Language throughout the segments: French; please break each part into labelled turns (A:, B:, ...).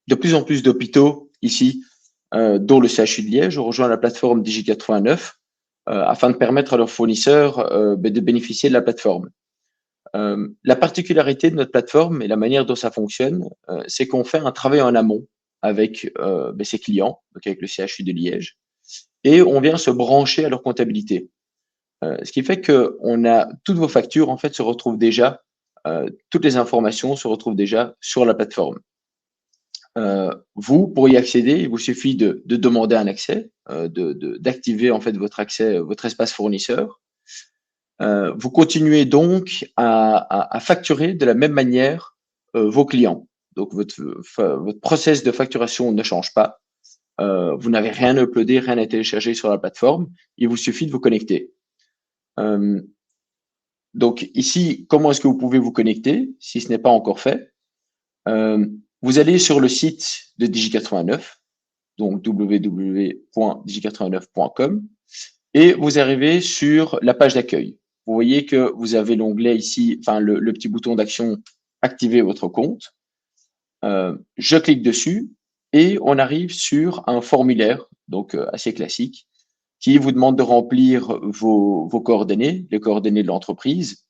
A: de plus en plus d'hôpitaux ici, dont le CHU de Liège, ont rejoint la plateforme Digi89 afin de permettre à leurs fournisseurs de bénéficier de la plateforme. La particularité de notre plateforme et la manière dont ça fonctionne, c'est qu'on fait un travail en amont avec ses clients, donc avec le CHU de Liège, et on vient se brancher à leur comptabilité. Ce qui fait que on a toutes vos factures en fait se retrouvent déjà, toutes les informations se retrouvent déjà sur la plateforme. Vous, pour y accéder, il vous suffit de demander un accès, d'activer en fait votre accès, votre espace fournisseur. Vous continuez donc à facturer de la même manière vos clients. Donc votre process de facturation ne change pas. Vous n'avez rien à uploader, rien à télécharger sur la plateforme. Il vous suffit de vous connecter. Donc ici, comment est-ce que vous pouvez vous connecter si ce n'est pas encore fait? Vous allez sur le site de Digi89, donc www.digi89.com, et vous arrivez sur la page d'accueil. Vous voyez que vous avez l'onglet ici, enfin le petit bouton d'action activer votre compte. Je clique dessus et on arrive sur un formulaire, donc assez classique, qui vous demande de remplir vos coordonnées, les coordonnées de l'entreprise,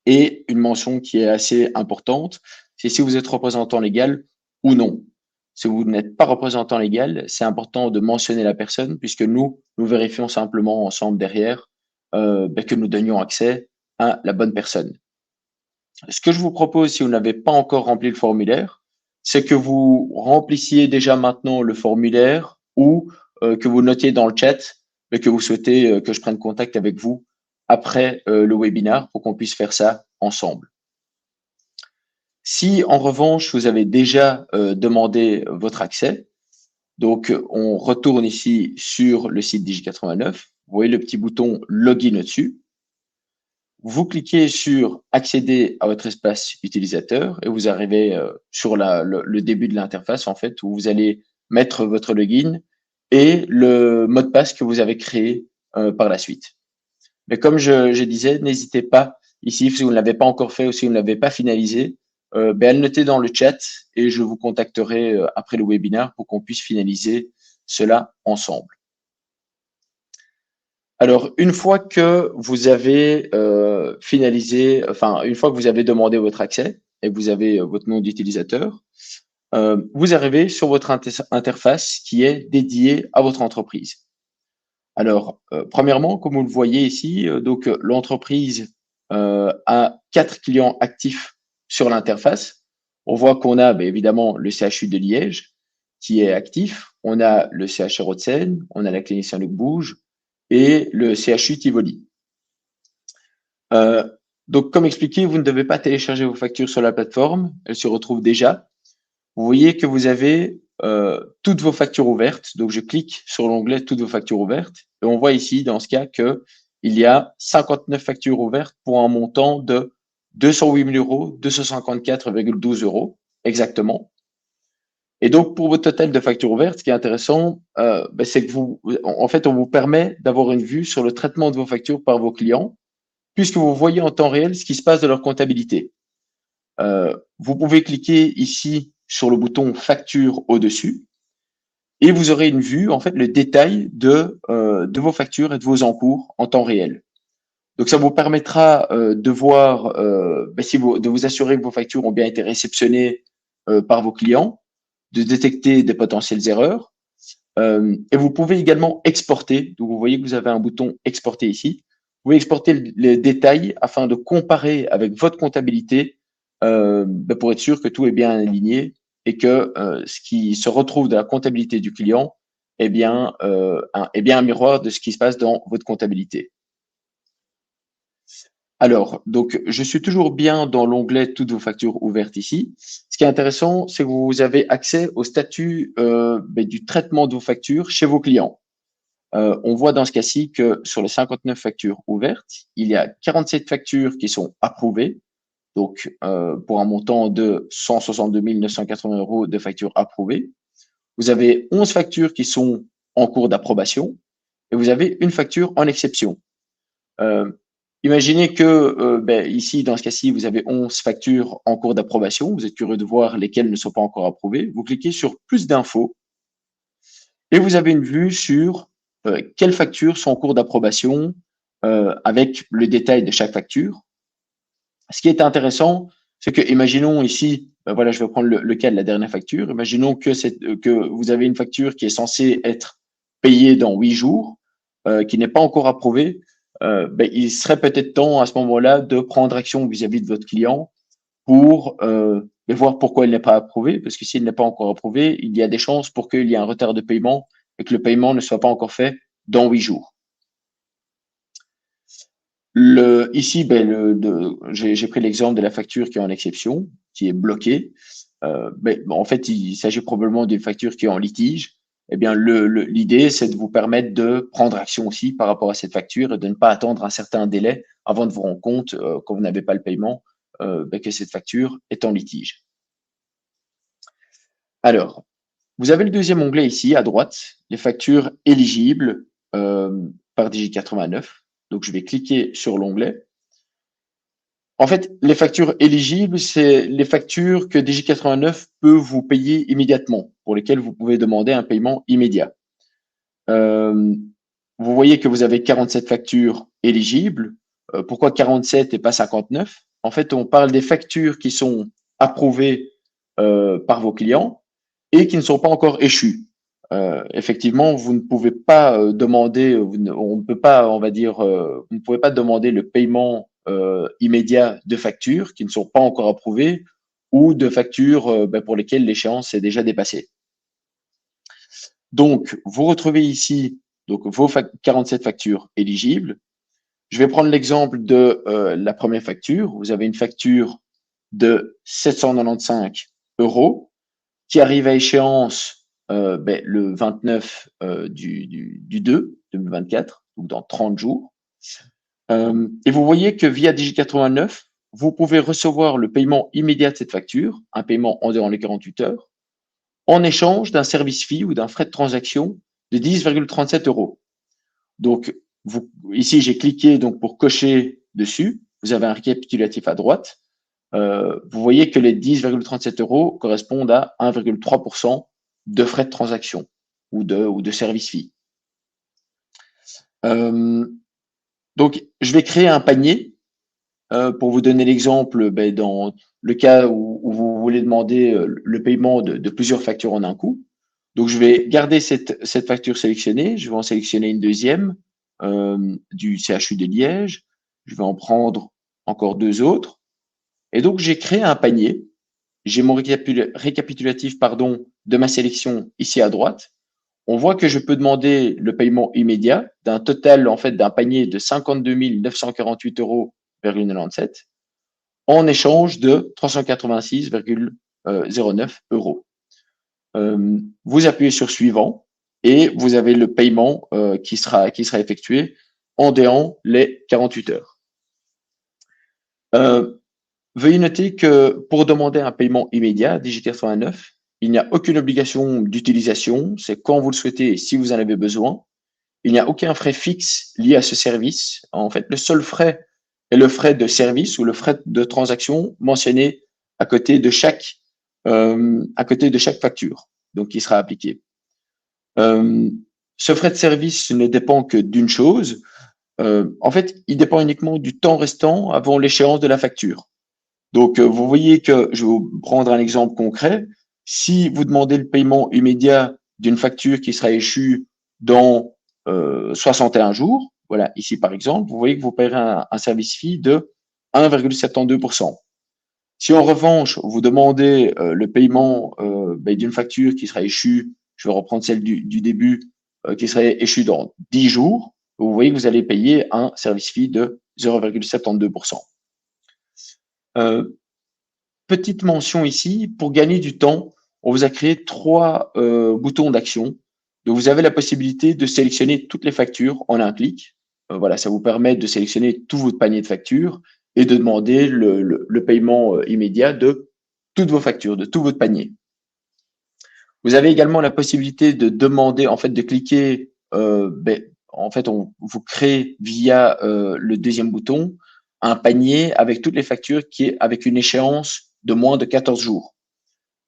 A: et une mention qui est assez importante, c'est si vous êtes représentant légal ou non. Si vous n'êtes pas représentant légal, c'est important de mentionner la personne puisque nous vérifions simplement ensemble derrière que nous donnions accès à la bonne personne. Ce que je vous propose, si vous n'avez pas encore rempli le formulaire, c'est que vous remplissiez déjà maintenant le formulaire ou que vous notiez dans le chat que vous souhaitez que je prenne contact avec vous après le webinaire pour qu'on puisse faire ça ensemble. Si en revanche, vous avez déjà demandé votre accès, donc on retourne ici sur le site Digi89, vous voyez le petit bouton Login au-dessus. Vous cliquez sur accéder à votre espace utilisateur et vous arrivez sur le début de l'interface en fait où vous allez mettre votre login et le mot de passe que vous avez créé par la suite. Mais comme je disais, n'hésitez pas ici si vous ne l'avez pas encore fait ou si vous ne l'avez pas finalisé, à le noter dans le chat et je vous contacterai après le webinaire pour qu'on puisse finaliser cela ensemble. Alors, une fois que vous avez finalisé, enfin, une fois que vous avez demandé votre accès et que vous avez votre nom d'utilisateur, vous arrivez sur votre interface qui est dédiée à votre entreprise. Alors, premièrement, comme vous le voyez ici, donc l'entreprise a 4 clients actifs sur l'interface. On voit qu'on a évidemment le CHU de Liège qui est actif, on a le CHR Hauts-de-Seine, on a la clinicienne Luc Bouge, et le CHU Tivoli. Donc, comme expliqué, vous ne devez pas télécharger vos factures sur la plateforme, elles se retrouvent déjà. Vous voyez que vous avez toutes vos factures ouvertes. Donc, je clique sur l'onglet toutes vos factures ouvertes et on voit ici, dans ce cas, que il y a 59 factures ouvertes pour un montant de 208 000 €, 254,12 € exactement. Et donc, pour votre total de factures ouvertes, ce qui est intéressant, c'est que en fait, on vous permet d'avoir une vue sur le traitement de vos factures par vos clients, puisque vous voyez en temps réel ce qui se passe de leur comptabilité. Vous pouvez cliquer ici sur le bouton facture au-dessus et vous aurez une vue, en fait, le détail de vos factures et de vos encours en temps réel. Donc, ça vous permettra de voir, de vous assurer que vos factures ont bien été réceptionnées par vos clients, de détecter des potentielles erreurs. Et vous pouvez également exporter. Donc, vous voyez que vous avez un bouton exporter ici. Vous pouvez exporter les détails afin de comparer avec votre comptabilité pour être sûr que tout est bien aligné et que ce qui se retrouve dans la comptabilité du client est bien un miroir de ce qui se passe dans votre comptabilité. Alors, donc, je suis toujours bien dans l'onglet toutes vos factures ouvertes ici. Ce qui est intéressant, c'est que vous avez accès au statut du traitement de vos factures chez vos clients. On voit dans ce cas-ci que sur les 59 factures ouvertes, il y a 47 factures qui sont approuvées, donc pour un montant de 162 980 € de factures approuvées. Vous avez 11 factures qui sont en cours d'approbation et vous avez une facture en exception. Imaginez que ici, dans ce cas-ci, vous avez 11 factures en cours d'approbation. Vous êtes curieux de voir lesquelles ne sont pas encore approuvées. Vous cliquez sur plus d'infos et vous avez une vue sur quelles factures sont en cours d'approbation avec le détail de chaque facture. Ce qui est intéressant, c'est que, imaginons ici, voilà, je vais prendre le cas de la dernière facture. Imaginons que vous avez une facture qui est censée être payée dans 8 jours, qui n'est pas encore approuvée. Il serait peut-être temps à ce moment-là de prendre action vis-à-vis de votre client pour voir pourquoi il n'est pas approuvé, parce que s'il n'est pas encore approuvé, il y a des chances pour qu'il y ait un retard de paiement et que le paiement ne soit pas encore fait dans 8 jours. Ici, j'ai pris l'exemple de la facture qui est en exception, qui est bloquée. En fait, il s'agit probablement d'une facture qui est en litige. Eh bien, l'idée, c'est de vous permettre de prendre action aussi par rapport à cette facture et de ne pas attendre un certain délai avant de vous rendre compte, quand vous n'avez pas le paiement, que cette facture est en litige. Alors, vous avez le deuxième onglet ici à droite, les factures éligibles par Digi89. Donc, je vais cliquer sur l'onglet. En fait, les factures éligibles, c'est les factures que Digi89 peut vous payer immédiatement, pour lesquelles vous pouvez demander un paiement immédiat. Vous voyez que vous avez 47 factures éligibles. Pourquoi 47 et pas 59? En fait, on parle des factures qui sont approuvées par vos clients et qui ne sont pas encore échues. Effectivement, vous ne pouvez pas demander, on ne peut pas, on va dire, vous ne pouvez pas demander le paiement immédiat de factures qui ne sont pas encore approuvées ou de factures pour lesquelles l'échéance est déjà dépassée. Donc, vous retrouvez ici donc vos 47 factures éligibles. Je vais prendre l'exemple de la première facture. Vous avez une facture de 795 € qui arrive à échéance le 29 du 2 2024, donc dans 30 jours. Et vous voyez que via Digi89, vous pouvez recevoir le paiement immédiat de cette facture, un paiement en dehors les 48 heures, en échange d'un service fee ou d'un frais de transaction de 10,37 €. Donc, ici, j'ai cliqué donc pour cocher dessus. Vous avez un récapitulatif à droite. Vous voyez que les 10,37 € correspondent à 1,3% de frais de transaction ou de service fee. Donc, je vais créer un panier pour vous donner l'exemple dans le cas où vous voulez demander le paiement de plusieurs factures en un coup. Donc, je vais garder cette facture sélectionnée. Je vais en sélectionner une deuxième du CHU de Liège. Je vais en prendre encore deux autres. Et donc, j'ai créé un panier. J'ai mon récapitulatif de ma sélection ici à droite. On voit que je peux demander le paiement immédiat d'un total, en fait, d'un panier de 52 948,97 € en échange de 386,09 €. Vous appuyez sur suivant et vous avez le paiement qui sera effectué en déant les 48 heures. Veuillez noter que pour demander un paiement immédiat, Digi89, il n'y a aucune obligation d'utilisation, c'est quand vous le souhaitez et si vous en avez besoin. Il n'y a aucun frais fixe lié à ce service. En fait, le seul frais est le frais de service ou le frais de transaction mentionné à côté de chaque facture, donc qui sera appliqué. Ce frais de service ne dépend que d'une chose. En fait, il dépend uniquement du temps restant avant l'échéance de la facture. Donc, vous voyez que je vais vous prendre un exemple concret. Si vous demandez le paiement immédiat d'une facture qui sera échue dans 61 jours, voilà, ici par exemple, vous voyez que vous paierez un service fee de 1,72%. Si en revanche, vous demandez le paiement d'une facture qui sera échue, je vais reprendre celle du début, qui serait échue dans 10 jours, vous voyez que vous allez payer un service fee de 0,72%. Petite mention ici, pour gagner du temps, on vous a créé 3 boutons d'action. Donc, vous avez la possibilité de sélectionner toutes les factures en un clic. Voilà, ça vous permet de sélectionner tout votre panier de factures et de demander le paiement immédiat de toutes vos factures, de tout votre panier. Vous avez également la possibilité de demander, en fait, de cliquer en fait, on vous crée via le deuxième bouton un panier avec toutes les factures qui est avec une échéance de moins de 14 jours.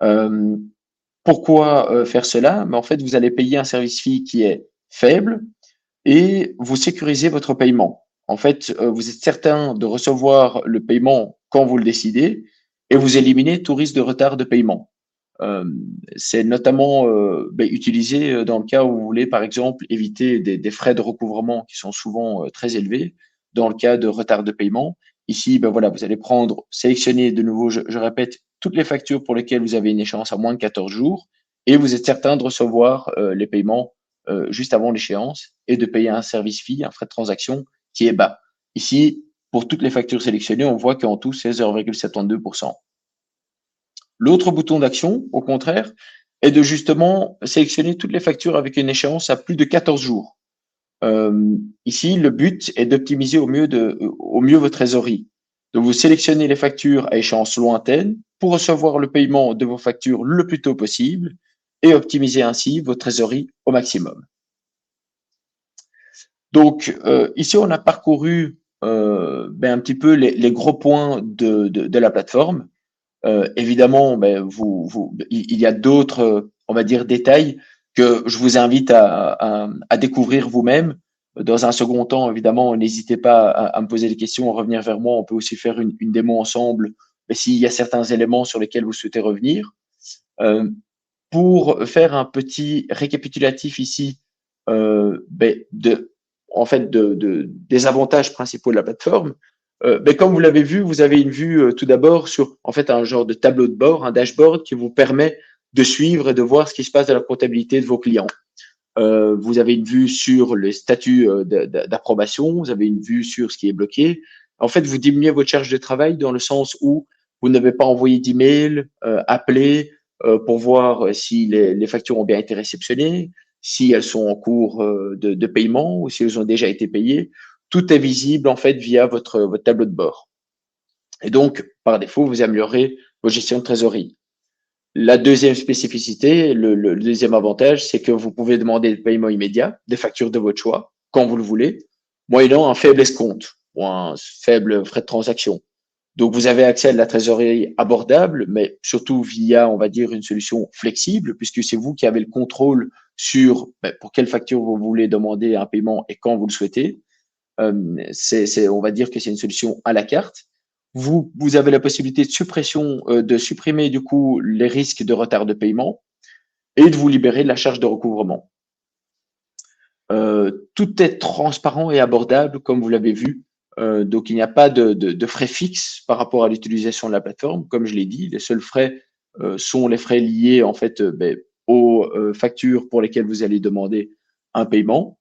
A: Euh, Pourquoi faire cela? Mais en fait, vous allez payer un service fee qui est faible et vous sécurisez votre paiement. En fait, vous êtes certain de recevoir le paiement quand vous le décidez et vous éliminez tout risque de retard de paiement. Euh, c'est notamment utilisé dans le cas où vous voulez, par exemple, éviter des frais de recouvrement qui sont souvent très élevés dans le cas de retard de paiement. Ici, ben voilà, vous allez prendre, sélectionner de nouveau, je répète, toutes les factures pour lesquelles vous avez une échéance à moins de 14 jours et vous êtes certain de recevoir les paiements juste avant l'échéance et de payer un service fee, un frais de transaction qui est bas. Ici, pour toutes les factures sélectionnées, on voit qu'en tout, c'est 0,72%. L'autre bouton d'action, au contraire, est de justement sélectionner toutes les factures avec une échéance à plus de 14 jours. Ici, le but est d'optimiser au mieux votre trésorerie. Donc, vous sélectionnez les factures à échéance lointaine pour recevoir le paiement de vos factures le plus tôt possible et optimiser ainsi votre trésorerie au maximum. Donc, ici, on a parcouru un petit peu les gros points de la plateforme. Évidemment, il y a d'autres, on va dire, détails que je vous invite à découvrir vous-même. Dans un second temps, évidemment, n'hésitez pas à me poser des questions, à revenir vers moi. On peut aussi faire une démo ensemble, mais s'il y a certains éléments sur lesquels vous souhaitez revenir. Euh, pour faire un petit récapitulatif ici des avantages principaux de la plateforme. Comme vous l'avez vu, vous avez une vue tout d'abord sur en fait un genre de tableau de bord, un dashboard qui vous permet de suivre et de voir ce qui se passe dans la comptabilité de vos clients. Vous avez une vue sur les statuts d'approbation, vous avez une vue sur ce qui est bloqué. En fait, vous diminuez votre charge de travail dans le sens où vous n'avez pas envoyé d'email, appelé pour voir si les factures ont bien été réceptionnées, si elles sont en cours de paiement ou si elles ont déjà été payées. Tout est visible en fait via votre tableau de bord. Et donc, par défaut, vous améliorez vos gestions de trésorerie. La deuxième spécificité, le deuxième avantage, c'est que vous pouvez demander le paiement immédiat des factures de votre choix, quand vous le voulez, moyennant un faible escompte ou un faible frais de transaction. Donc, vous avez accès à de la trésorerie abordable, mais surtout via, on va dire, une solution flexible, puisque c'est vous qui avez le contrôle sur pour quelle facture vous voulez demander un paiement et quand vous le souhaitez. On va dire que c'est une solution à la carte. Vous avez la possibilité de supprimer du coup les risques de retard de paiement et de vous libérer de la charge de recouvrement. Tout est transparent et abordable, comme vous l'avez vu. Donc, il n'y a pas de frais fixes par rapport à l'utilisation de la plateforme. Comme je l'ai dit, les seuls frais sont les frais liés en fait aux factures pour lesquelles vous allez demander un paiement.